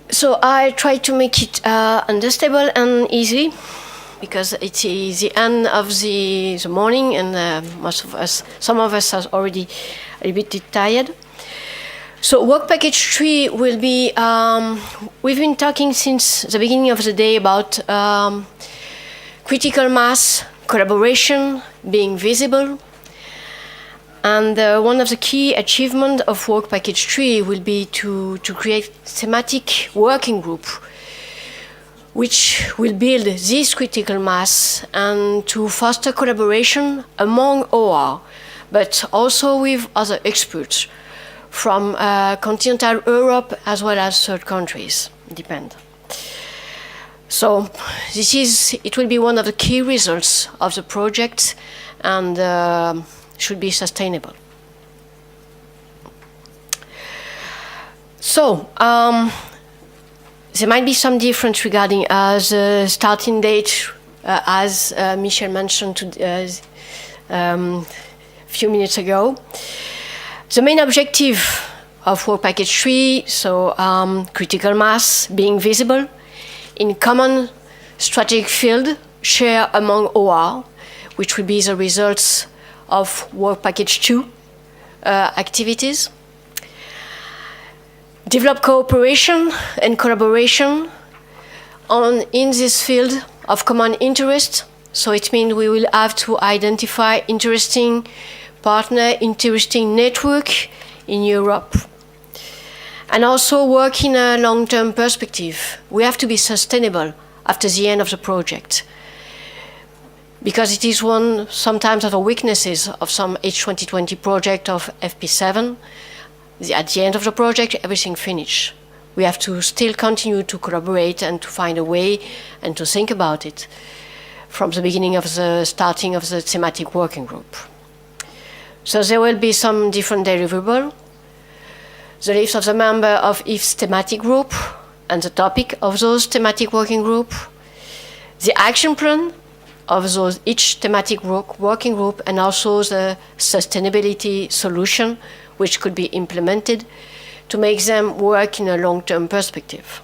So I try to make it understandable and easy, because it is the end of the morning, and some of us are already a bit tired. So work package 3 will be, we've been talking since the beginning of the day about critical mass, collaboration, being visible. And one of the key achievements of work package 3 will be to create thematic working group, which will build this critical mass and to foster collaboration among OR, but also with other experts from continental Europe as well as third countries, depend. So it will be one of the key results of the project, and should be sustainable. So there might be some difference regarding the starting date, as Michel mentioned a few minutes ago. The main objective of work package 3, so critical mass, being visible in common strategic field shared among OR, which will be the results of work package 2 activities. Develop cooperation and collaboration in this field of common interest. So it means we will have to identify interesting partner, interesting network in Europe. And also work in a long-term perspective. We have to be sustainable after the end of the project, because it is one sometimes of the weaknesses of some H2020 project of FP7. At the end of the project, everything finished. We have to still continue to collaborate and to find a way and to think about it from the beginning of the starting of the thematic working group. So there will be some different deliverables. The list of the members of each thematic group and the topic of those thematic working group, the action plan of each thematic working group, and also the sustainability solution which could be implemented to make them work in a long-term perspective.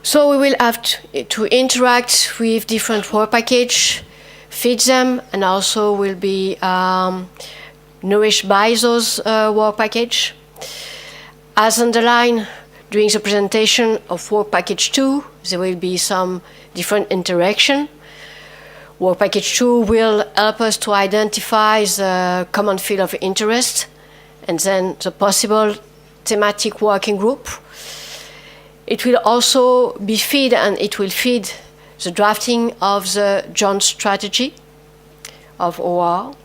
So we will have to interact with different work packages, feed them, and also will be nourished by those work packages. As underlined during the presentation of work package 2, there will be some different interaction. Work package 2 will help us to identify the common field of interest and then the possible thematic working group. It will also be feed, and it will feed the drafting of the joint strategy of OR.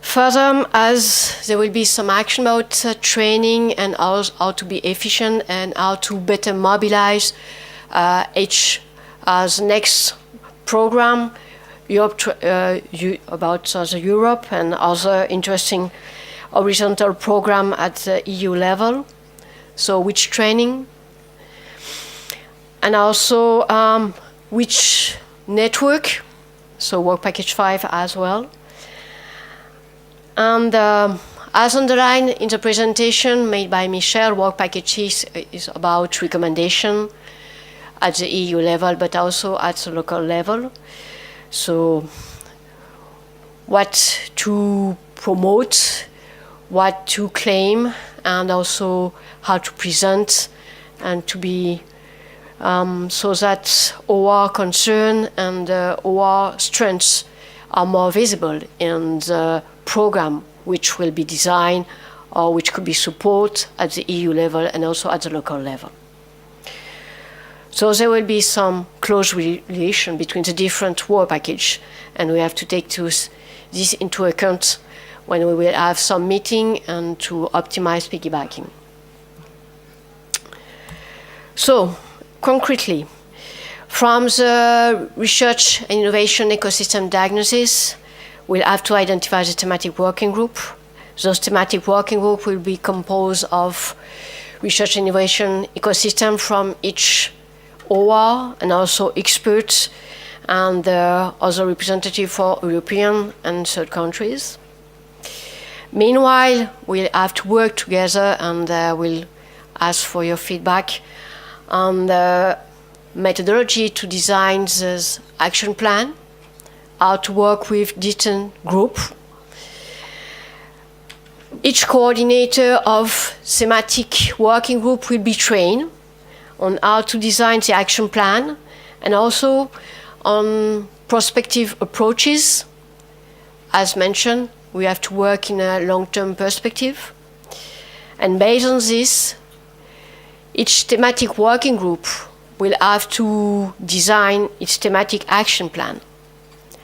Further, as there will be some action about training and how to be efficient and how to better mobilize as next program Europe, about Europe and other interesting horizontal program at the EU level. So which training, and also which network, so work package 5 as well. And as underlined in the presentation made by Michel, work package is about recommendation at the EU level, but also at the local level. So what to promote, what to claim, and also how to present, and to be so that OR concern and OR strengths are more visible in the program which will be designed or which could be support at the EU level and also at the local level. So there will be some close relation between the different work package, and we have to take this into account when we will have some meeting and to optimize piggybacking. So, concretely, from the research and innovation ecosystem diagnosis, we'll have to identify the thematic working group. Those thematic working group will be composed of research and innovation ecosystem from each OR and also experts and other representatives for European and third countries. Meanwhile, we'll have to work together, and we'll ask for your feedback on the methodology to design this action plan, how to work with different groups. Each coordinator of thematic working group will be trained on how to design the action plan, and also on prospective approaches. As mentioned, we have to work in a long-term perspective. And based on this, each thematic working group will have to design its thematic action plan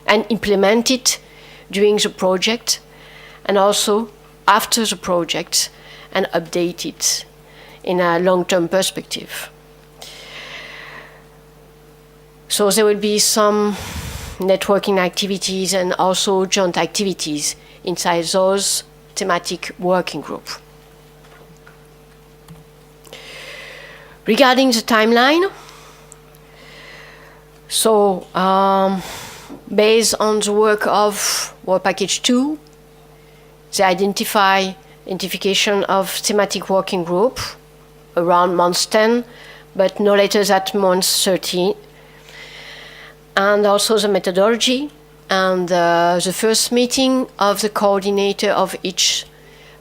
and implement it during the project, and also after the project, and update it in a long-term perspective. So there will be some networking activities and also joint activities inside those thematic working groups. Regarding the timeline, so based on the work of Work Package 2, the identification of thematic working group around month 10, but no later than month 13, and also the methodology and the first meeting of the coordinator of each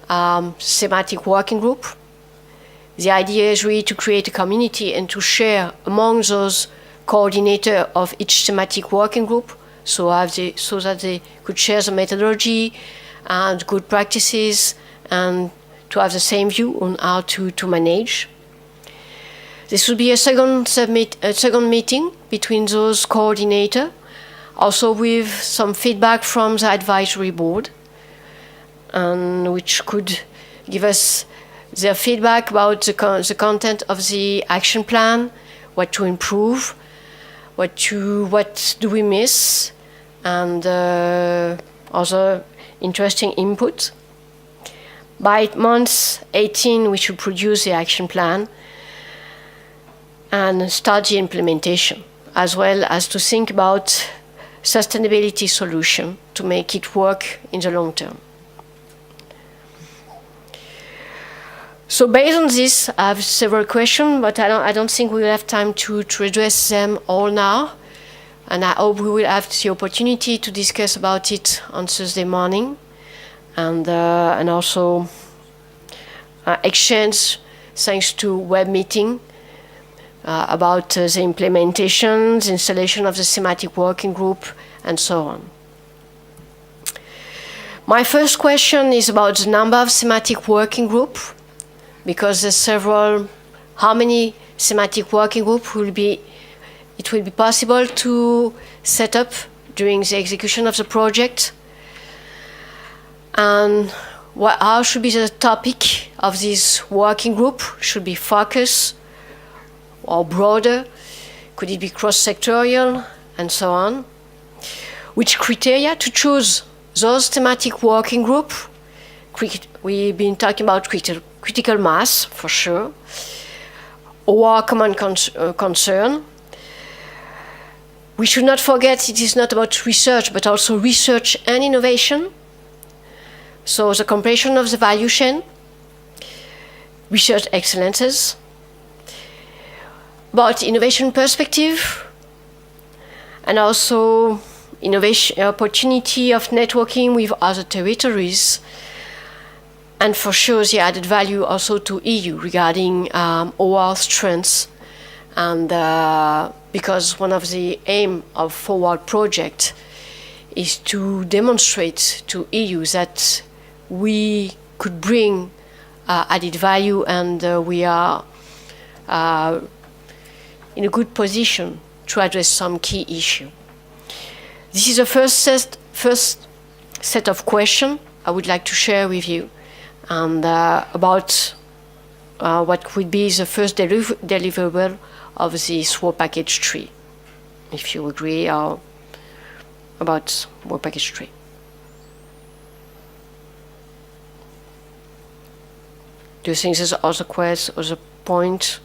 thematic working group. The idea is really to create a community and to share among those coordinators of each thematic working group, so that they could share the methodology and good practices, and to have the same view on how to manage. This will be a second meeting between those coordinators, also with some feedback from the advisory board, and which could give us their feedback about the content of the action plan, what to improve, what do we miss, and other interesting input. By month 18, we should produce the action plan and start the implementation, as well as to think about sustainability solution to make it work in the long term. So based on this, I have several questions, but I don't think we will have time to address them all now. And I hope we will have the opportunity to discuss about it on Thursday morning, and also exchange, thanks to web meeting, about the implementation, the installation of the thematic working group, and so on. My first question is about the number of thematic working group, because there's several. How many thematic working group it will be possible to set up during the execution of the project? And how should be the topic of this working group? Should be focus or broader? Could it be cross-sectorial, and so on? Which criteria to choose those thematic working group? We've been talking about critical mass, for sure, or common concern. We should not forget it is not about research, but also research and innovation. So the comprehension of the value chain, research excellences, about innovation perspective, and also innovation opportunity of networking with other territories, and for sure the added value also to EU regarding our strengths, and because one of the aim of Forward project is to demonstrate to EU that we could bring added value, and we are in a good position to address some key issue. This is the first set of questions I would like to share with you, and about what would be the first deliverable of this Work Package 3, if you agree, or about Work Package 3. Do you think there's other questions, other points?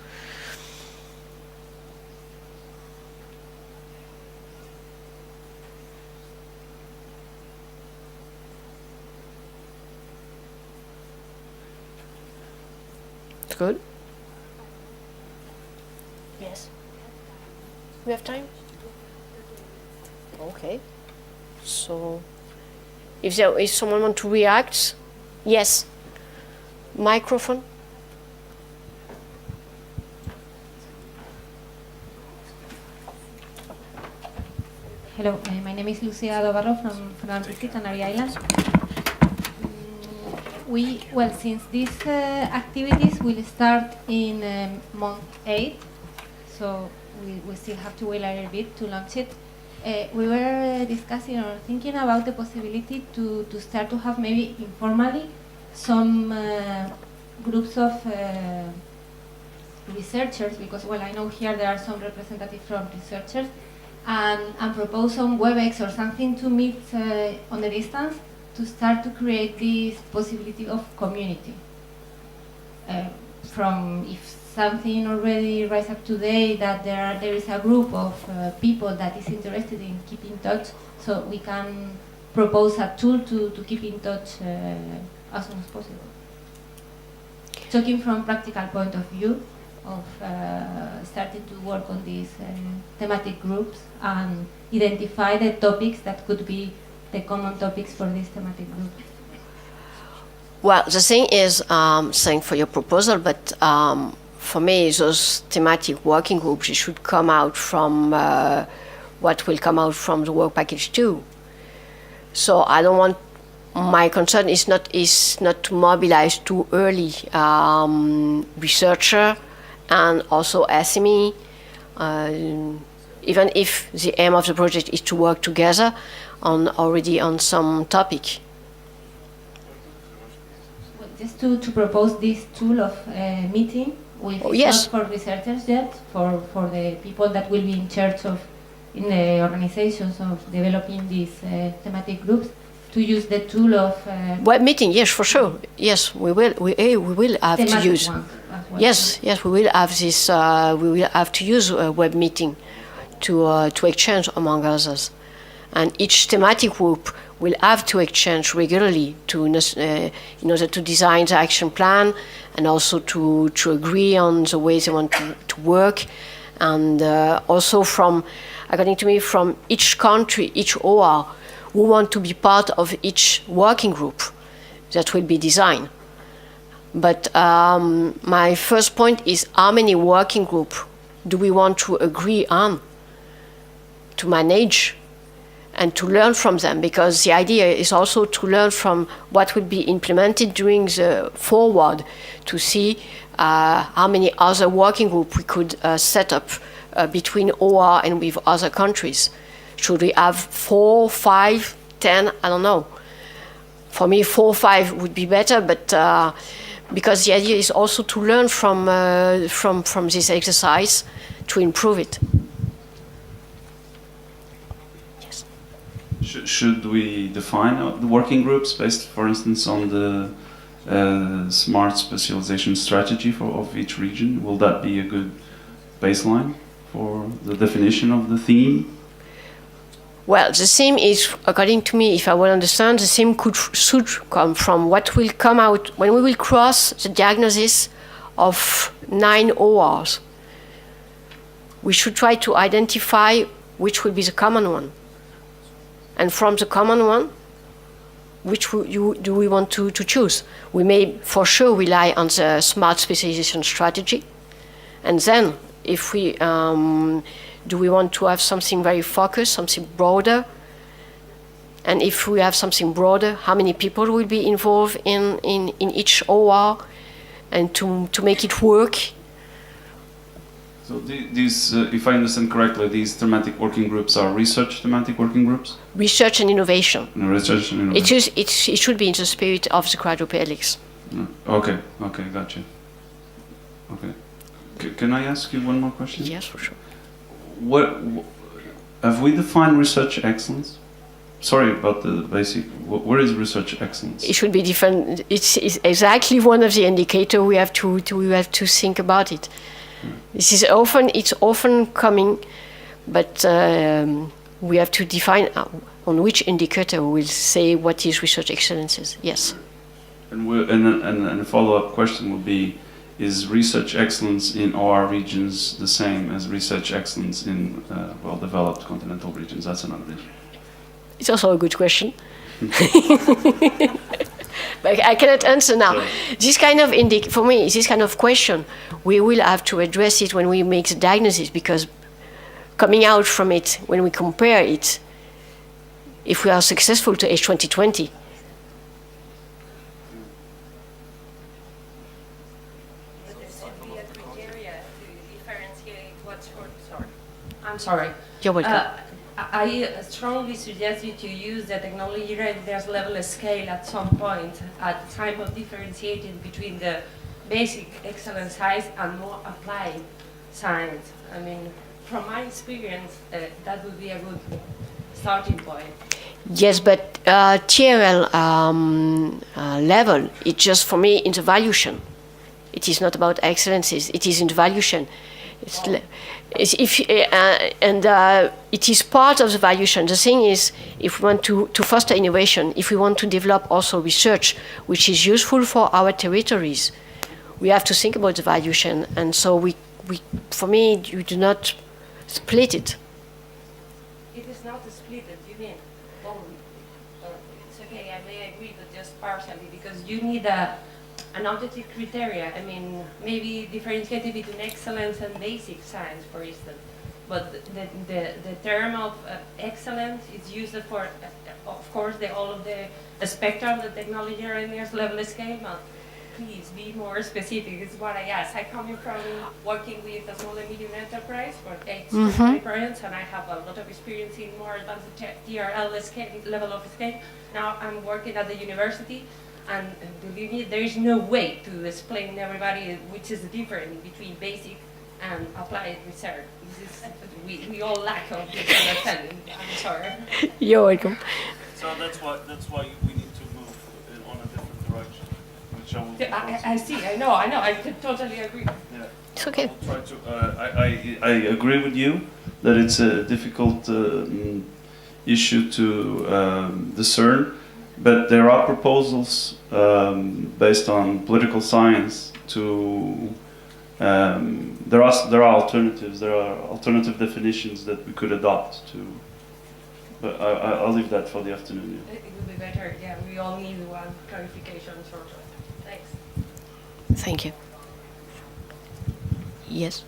Good. Yes. We have time? Okay. So, if someone want to react, yes. Microphone. Hello, my name is Lucia Dobarro from Canary Islands. Since these activities will start in month 8, so we still have to wait a little bit to launch it. We were discussing or thinking about the possibility to start to have maybe informally some groups of researchers, because I know here there are some representatives from researchers, and propose some WebEx or something to meet on the distance to start to create this possibility of community. From if something already rise up today, that there is a group of people that is interested in keeping in touch, so we can propose a tool to keep in touch as soon as possible. Talking from practical point of view of starting to work on these thematic groups and identify the topics that could be the common topics for this thematic group. Well, the thing is, thanks for your proposal, but for me, those thematic working groups, it should come out from what will come out from the work package 2. So I don't want, my concern is not to mobilize too early researcher and also SME, even if the aim of the project is to work together already on some topic. Just to propose this tool of meeting with yes. Not for researchers yet, for the people that will be in charge of, in the organizations of developing these thematic groups, to use the tool of web meeting. Yes, for sure. Yes, we will. We will have to use. Yes, we will have this. We will have to use a web meeting to exchange among others, and each thematic group will have to exchange regularly in order to design the action plan and also to agree on the ways they want to work, and also according to me, from each country, each OR, who want to be part of each working group that will be designed. But my first point is, how many working groups do we want to agree on to manage and to learn from them? Because the idea is also to learn from what will be implemented during the forward, to see how many other working groups we could set up between OR and with other countries. Should we have 4, 5, 10? I don't know. For me, 4 or 5 would be better, but because the idea is also to learn from this exercise to improve it. Yes. Should we define the working groups based, for instance, on the smart specialization strategy of each region? Will that be a good baseline for the definition of the theme? Well, the theme is, according to me, if I will understand, the theme should come from what will come out when we will cross the diagnosis of 9 ORs. We should try to identify which will be the common one. And from the common one, which do we want to choose? We may for sure rely on the smart specialization strategy. And then, if we do we want to have something very focused, something broader? And if we have something broader, how many people will be involved in each OR, and to make it work? So these, if I understand correctly, these thematic working groups are research thematic working groups? Research and innovation. Research and innovation. It should be in the spirit of the quadruple helix. Okay, gotcha. Okay. Can I ask you one more question? Yes, for sure. What have we defined research excellence? Sorry about the basic. Where is research excellence? It should be different. It's exactly one of the indicators we have to think about it. This is often coming, but we have to define on which indicator we will say what is research excellence. Yes. And a follow-up question would be, is research excellence in OR regions the same as research excellence in well-developed continental regions? That's another issue. It's also a good question. But I cannot answer now. Sorry. This kind of for me, this kind of question, we will have to address it when we make the diagnosis, because coming out from it, when we compare it, if we are successful to H2020, I'm sorry. you're welcome. I strongly suggest you to use the technology readiness level scale at some point at the time of differentiating between the basic excellence science and more applied science. I mean, from my experience, that would be a good starting point. Yes, but TRL level, it's just for me in the valuation. It is not about excellences. It is in the valuation. It is part of the valuation. The thing is, if we want to foster innovation, if we want to develop also research which is useful for our territories, we have to think about the valuation. And so for me, you do not split it. It is not split, you mean? Well, it's okay, I may agree, but just partially, because you need an objective criteria. I mean, maybe differentiated between excellence and basic science, for instance. But the term of excellence is used for, of course, all of the spectrum of the technology readiness level scale. But please be more specific. Is what I ask. I come from working with a small and medium enterprise for 8 parents, and I have a lot of experience in more advanced TRL level of scale. Now I'm working at the university. And believe me, there is no way to explain everybody which is the difference between basic and applied research. We all lack of this understanding. I'm sorry. You're welcome. So that's why we need to move on a different direction, which I will. I see. I know. I totally agree. Yeah. It's okay. I'll try to. I agree with you that it's a difficult issue to discern, but there are proposals based on political science to. There are alternatives. There are alternative definitions that we could adopt to. But I'll leave that for the afternoon. Yeah. It would be better. Yeah, we all need one clarification, sort of. Thanks. Thank you. Yes.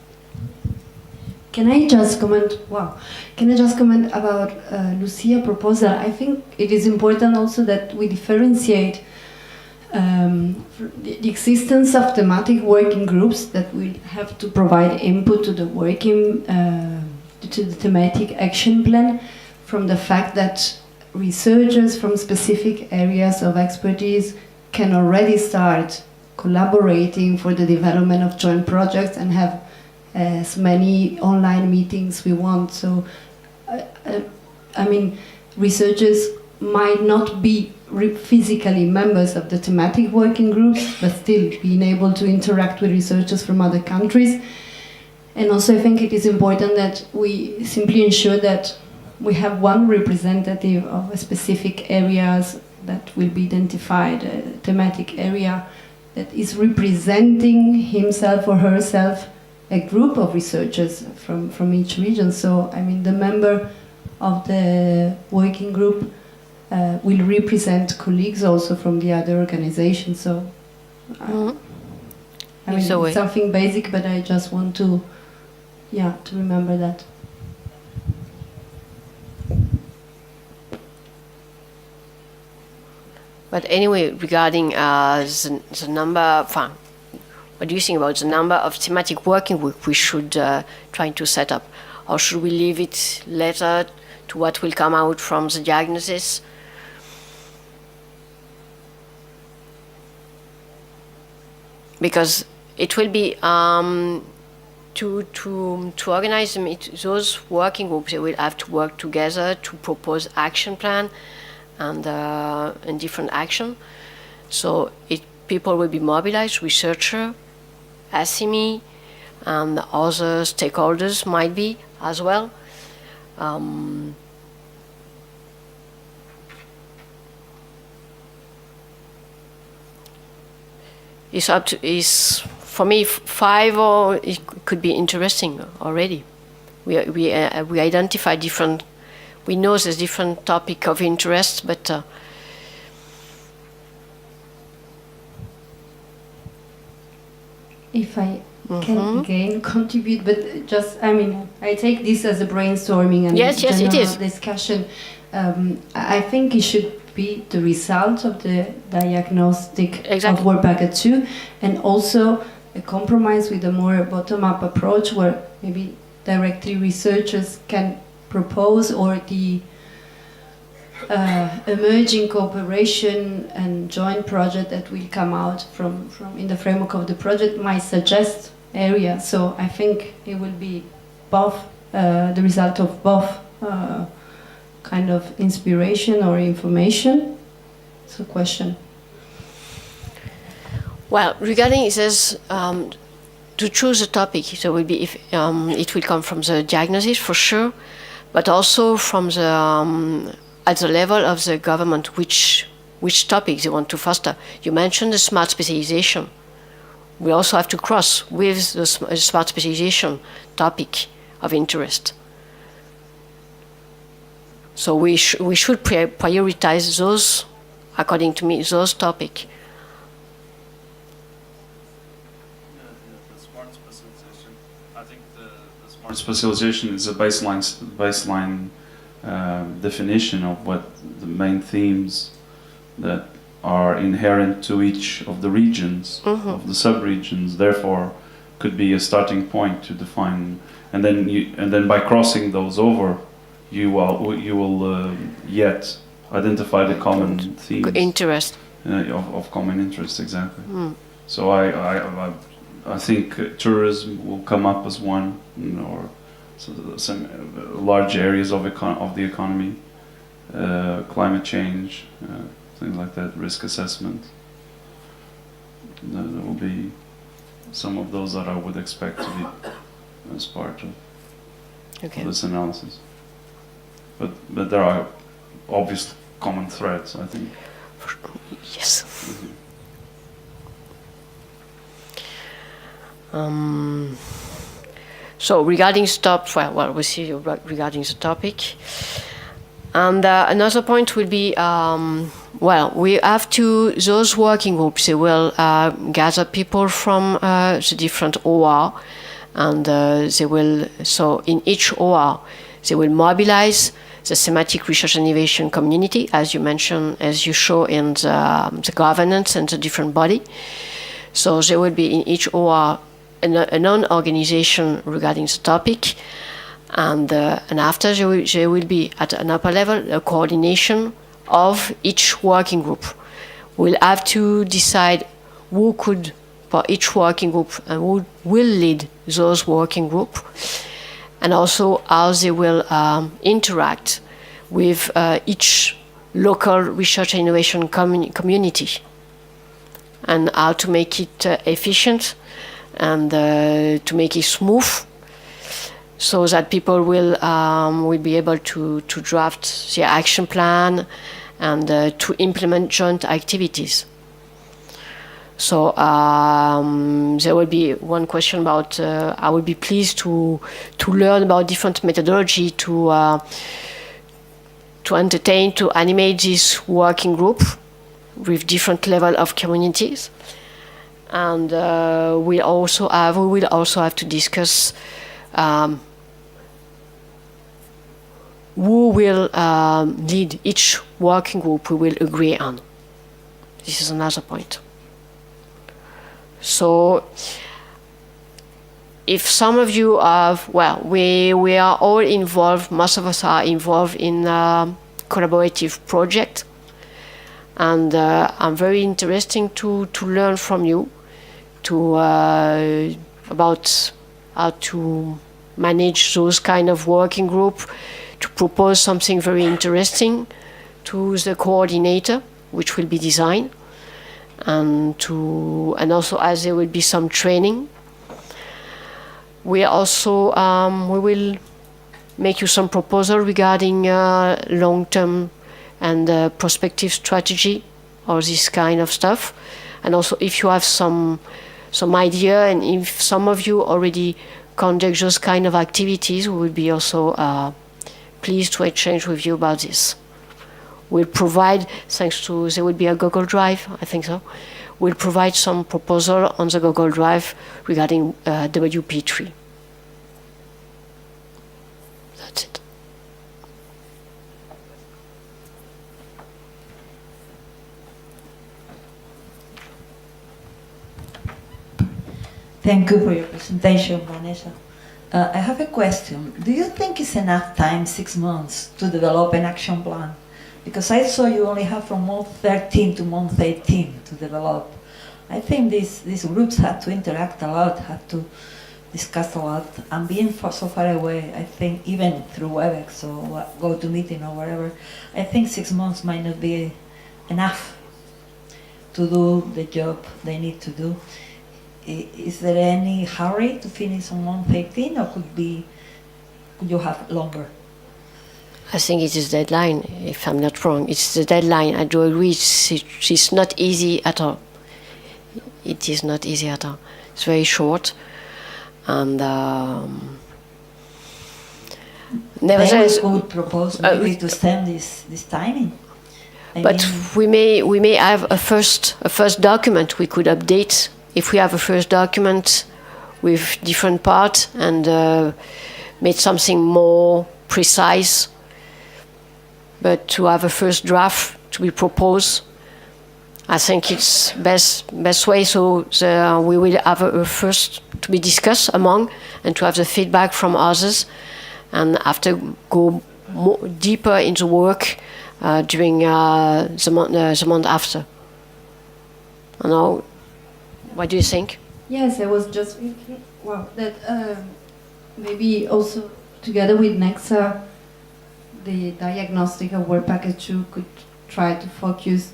Can I just comment? Wow. Can I just comment about Lucia's proposal? I think it is important also that we differentiate the existence of thematic working groups that will have to provide input to the to the thematic action plan, from the fact that researchers from specific areas of expertise can already start collaborating for the development of joint projects and have as many online meetings we want. So, I mean, researchers might not be physically members of the thematic working groups, but still being able to interact with researchers from other countries. And also I think it is important that we simply ensure that we have one representative of a specific areas that will be identified, a thematic area that is representing himself or herself a group of researchers from each region. So, I mean, the member of the working group will represent colleagues also from the other organizations. So, I mean, it's something basic, but I just want to remember that. But anyway, regarding the number, what do you think about the number of thematic working groups we should try to set up? Or should we leave it later to what will come out from the diagnosis? Because it will be to organize them, those working groups, they will have to work together to propose action plan and different action. So people will be mobilized, researcher, SME, and other stakeholders might be as well. It's for me, 5 or it could be interesting already. We identify different. We know there's different topic of interest, but if I can again contribute, but just, I mean, I take this as a brainstorming and Yes, it general is. discussion. I think it should be the result of the diagnostic Exactly. of work packet 2, and also a compromise with a more bottom-up approach where maybe directly researchers can propose, or the emerging cooperation and joint project that will come out from in the framework of the project might suggest areas. So I think it will be both the result of both kind of inspiration or information. It's a question. well, regarding this, to choose a topic, so will be if it will come from the diagnosis for sure, but also from the at the level of the government, which topics they want to foster. You mentioned the smart specialization. We also have to cross with the smart specialization topic of interest. So we should prioritize those, according to me, those topics. The smart specialization. I think the smart Specialization is a baseline definition of what the main themes that are inherent to each of the regions, of the sub-regions. Therefore, could be a starting point to define, and then by crossing those over, you will yet identify the common themes Interest. of common interest. Exactly. So I think tourism will come up as one, or some large areas of the economy, climate change, things like that, risk assessment. There will be some of those that I would expect to be as part of Okay. this analysis. But there are obvious common threads, I think. Yes. So regarding well, we see regarding the topic. And another point will be, well, we have those working groups, they will gather people from the different OR, and they will, so in each OR, they will mobilize the thematic research and innovation community, as you mentioned, as you show in the governance and the different body. So there will be in each OR a non-organization regarding the topic, and after there will be at an upper level a coordination of each working group. We'll have to decide who could, for each working group, and who will lead those working group, and also how they will interact with each local research and innovation community, and how to make it efficient and to make it smooth, so that people will be able to draft their action plan and to implement joint activities. So there will be one question about, I would be pleased to learn about different methodology to entertain, to animate this working group with different level of communities. And we will also have to discuss who will lead each working group we will agree on. This is another point. So if some of you have, well, we are all involved, most of us are involved in a collaborative project, and I'm very interested to learn from you about how to manage those kind of working group, to propose something very interesting to the coordinator, which will be designed, and also as there will be some training. We also we will make you some proposal regarding long-term and prospective strategy or this kind of stuff. And also if you have some some idea, and if some of you already conduct those kind of activities, we will be also pleased to exchange with you about this. We'll provide, thanks to, there will be a Google Drive, I think so. We'll provide some proposal on the Google Drive regarding WP3. That's it. Thank you for your presentation, Vanessa. I have a question. Do you think it's enough time, 6 months, to develop an action plan? Because I saw you only have from month 13 to month 18 to develop. I think these groups have to interact a lot, have to discuss a lot, and being so far away, I think even through WebEx or GoToMeeting or whatever, I think 6 months might not be enough to do the job they need to do. Is there any hurry to finish on month 18, or could you have longer? I think it is deadline, if I'm not wrong. It's the deadline. I do agree. It's not easy at all. It is not easy at all. It's very short. And nevertheless, we could propose maybe to extend this timing. But we may have a first document we could update. If we have a first document with different parts and made something more precise, but to have a first draft to be proposed, I think it's best way. So we will have a first to be discussed among and to have the feedback from others, and after go more deeper into work during the month after. I know. What do you think? Yes, I was just thinking, well, that maybe also together with Nexa, the diagnostic of work package 2 could try to focus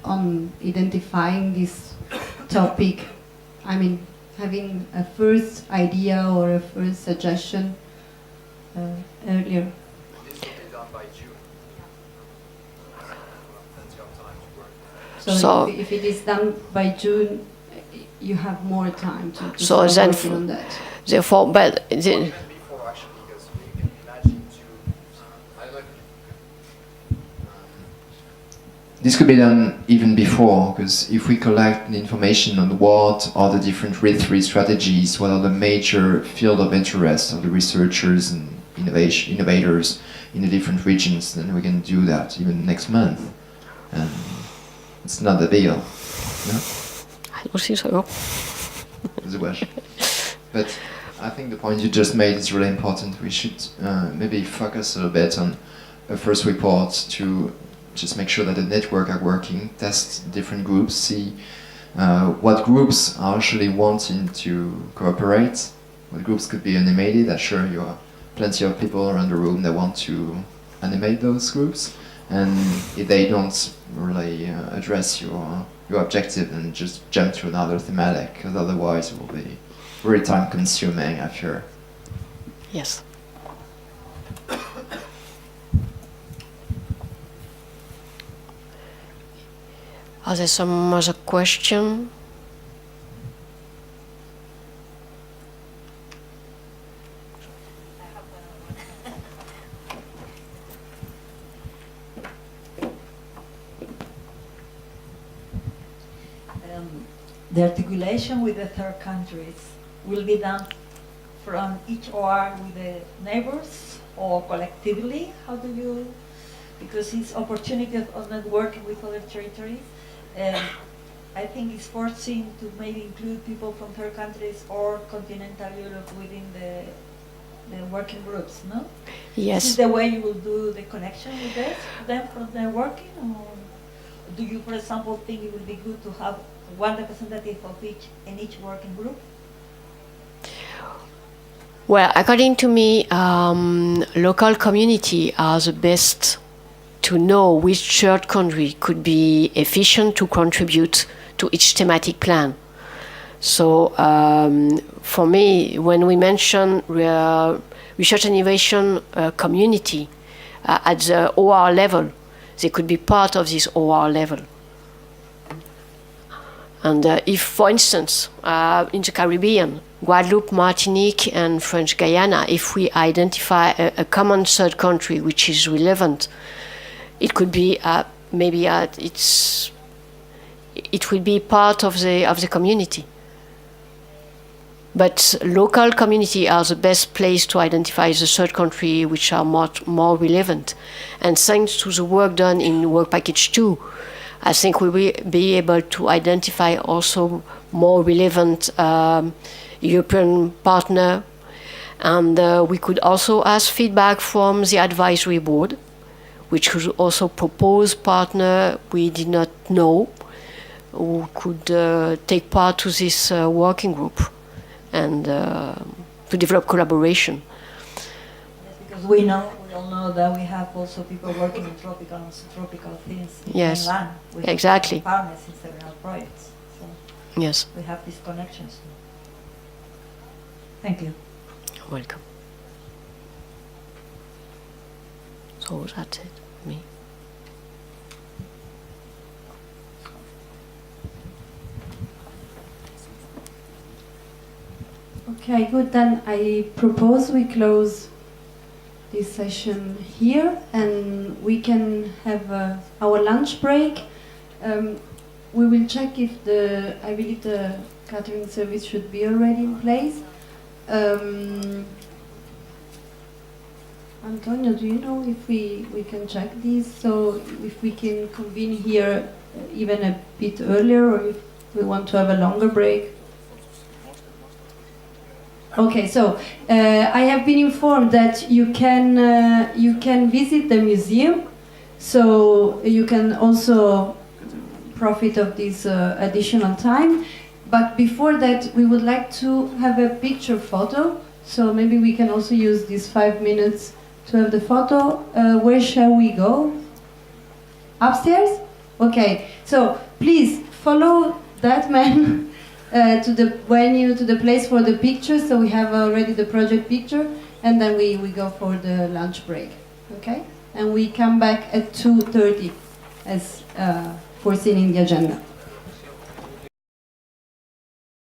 on identifying this topic. I mean, having a first idea or a first suggestion earlier. This will be done by June. Plenty of time to work. So if it is done by June, you have more time to so start then working on that. Therefore, but Even before, actually, because you can imagine I like. This could be done even before, because if we collect the information on what are the different RID3 strategies, what are the major field of interest of the researchers and innovators in the different regions, then we can do that even next month. And it's not a deal. No? I don't think so. It's a wish. But I think the point you just made is really important. We should maybe focus a little bit on a first report to just make sure that the network are working, test different groups, see what groups are actually wanting to cooperate, what groups could be animated. I'm sure you are plenty of people around the room that want to animate those groups, and if they don't really address your objective, and just jump to another thematic, because otherwise it will be very time consuming after. Yes. Are there some other question? The articulation with the third countries will be done from each OR with the neighbors or collectively? How do you, because it's opportunity of networking with other territories. I think it's forcing to maybe include people from third countries or continental Europe within the working groups, no? Yes. Is this the way you will do the connection with them from their working? Or do you, for example, think it would be good to have one representative of each in each working group? Well, according to me, local community are the best to know which third country could be efficient to contribute to each thematic plan. So for me, when we mention research and innovation community at the OR level, they could be part of this OR level. And if, for instance, in the Caribbean, Guadeloupe, Martinique, and French Guyana, if we identify a common third country which is relevant, it could be maybe it will be part of the community. But local community are the best place to identify the third country which are more relevant. And thanks to the work done in Work Package 2, I think we will be able to identify also more relevant European partner. And we could also ask feedback from the advisory board, which could also propose partner we did not know who could take part to this working group and to develop collaboration. Yes, because we all know that we have also people working in tropical and subtropical things in Yes, mainland. We exactly. have partners in several projects. So Yes. we have these connections. Thank you. You're welcome. So that's it, me. Okay, good. Then I propose we close this session here, and we can have our lunch break. We will check if I believe the catering service should be already in place. Antonio, do you know if we can check these? So if we can convene here even a bit earlier, or if we want to have a longer break? Okay, so I have been informed that you can visit the museum, so you can also profit of this additional time. But before that, we would like to have a picture photo. So maybe we can also use these 5 minutes to have the photo. Where shall we go? Upstairs? Okay. So please follow that man. To the venue, to the place for the picture, so we have already the project picture, and then we go for the lunch break, okay? And we come back at 2:30 as foreseen in the agenda.